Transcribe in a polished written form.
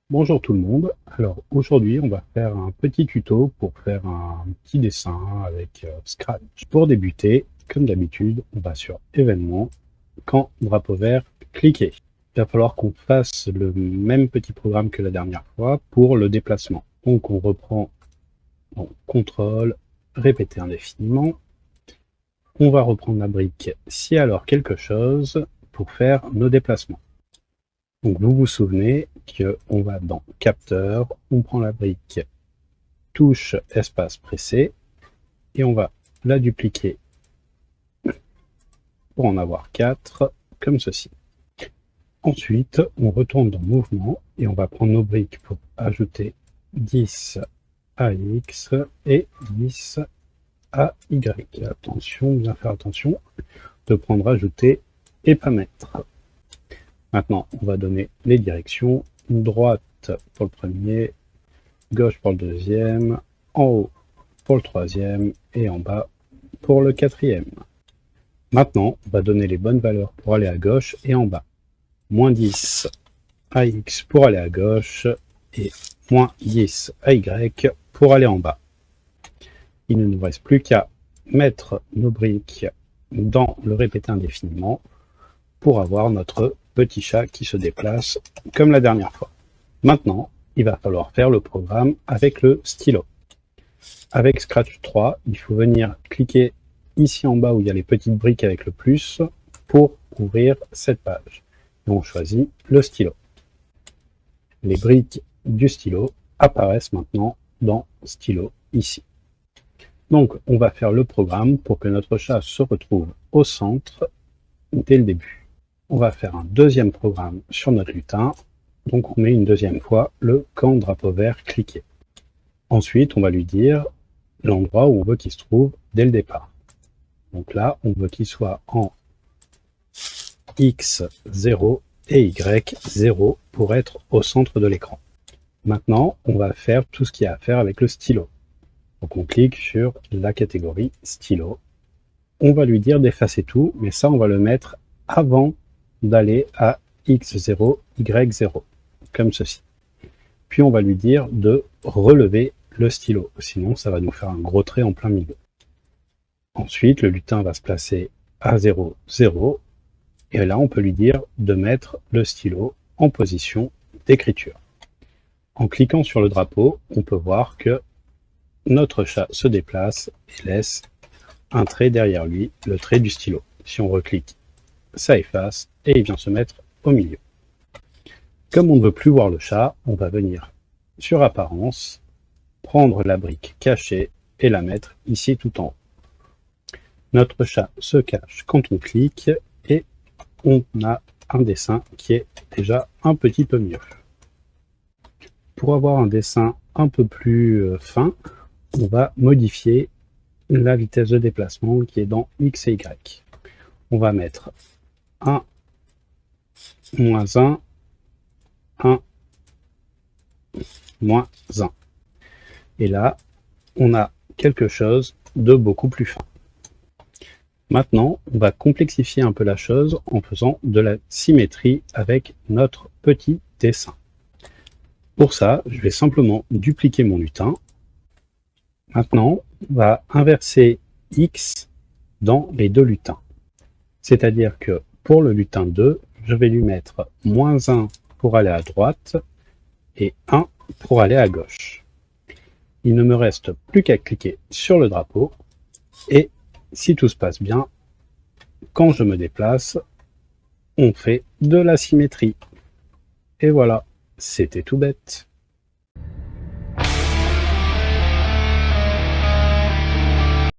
Bonjour tout le monde. Alors aujourd'hui, on va faire un petit tuto pour faire un petit dessin avec Scratch. Pour débuter, comme d'habitude, on va sur événements, quand drapeau vert, cliquez. Il va falloir qu'on fasse le même petit programme que la dernière fois pour le déplacement. Donc on reprend en contrôle, répéter indéfiniment. On va reprendre la brique si alors quelque chose pour faire nos déplacements. Donc vous vous souvenez qu'on va dans capteur, on prend la brique touche espace pressé et on va la dupliquer pour en avoir 4 comme ceci. Ensuite, on retourne dans mouvement et on va prendre nos briques pour ajouter 10 à X et 10 à Y. Attention, bien faire attention de prendre ajouter et pas mettre. Maintenant, on va donner les directions. Droite pour le premier, gauche pour le deuxième, en haut pour le troisième et en bas pour le quatrième. Maintenant, on va donner les bonnes valeurs pour aller à gauche et en bas. Moins 10 à X pour aller à gauche et moins 10 à Y pour aller en bas. Il ne nous reste plus qu'à mettre nos briques dans le répéter indéfiniment pour avoir notre petit chat qui se déplace comme la dernière fois. Maintenant, il va falloir faire le programme avec le stylo. Avec Scratch 3, il faut venir cliquer ici en bas où il y a les petites briques avec le plus pour ouvrir cette page. Et on choisit le stylo. Les briques du stylo apparaissent maintenant dans stylo ici. Donc on va faire le programme pour que notre chat se retrouve au centre dès le début. On va faire un deuxième programme sur notre lutin. Donc on met une deuxième fois le quand drapeau vert cliqué. Ensuite, on va lui dire l'endroit où on veut qu'il se trouve dès le départ. Donc là, on veut qu'il soit en X0 et Y0 pour être au centre de l'écran. Maintenant, on va faire tout ce qu'il y a à faire avec le stylo. Donc on clique sur la catégorie stylo. On va lui dire d'effacer tout, mais ça, on va le mettre avant d'aller à X0, Y0, comme ceci. Puis on va lui dire de relever le stylo, sinon ça va nous faire un gros trait en plein milieu. Ensuite, le lutin va se placer à 0, 0, et là on peut lui dire de mettre le stylo en position d'écriture. En cliquant sur le drapeau, on peut voir que notre chat se déplace et laisse un trait derrière lui, le trait du stylo. Si on reclique, ça efface et il vient se mettre au milieu. Comme on ne veut plus voir le chat, on va venir sur apparence, prendre la brique cachée et la mettre ici tout en haut. Notre chat se cache quand on clique et on a un dessin qui est déjà un petit peu mieux. Pour avoir un dessin un peu plus fin, on va modifier la vitesse de déplacement qui est dans X et Y. On va mettre 1, moins 1, 1, moins 1. Et là, on a quelque chose de beaucoup plus fin. Maintenant, on va complexifier un peu la chose en faisant de la symétrie avec notre petit dessin. Pour ça, je vais simplement dupliquer mon lutin. Maintenant, on va inverser X dans les deux lutins. C'est-à-dire que pour le lutin 2, je vais lui mettre moins 1 pour aller à droite et 1 pour aller à gauche. Il ne me reste plus qu'à cliquer sur le drapeau et si tout se passe bien, quand je me déplace, on fait de la symétrie. Et voilà, c'était tout bête.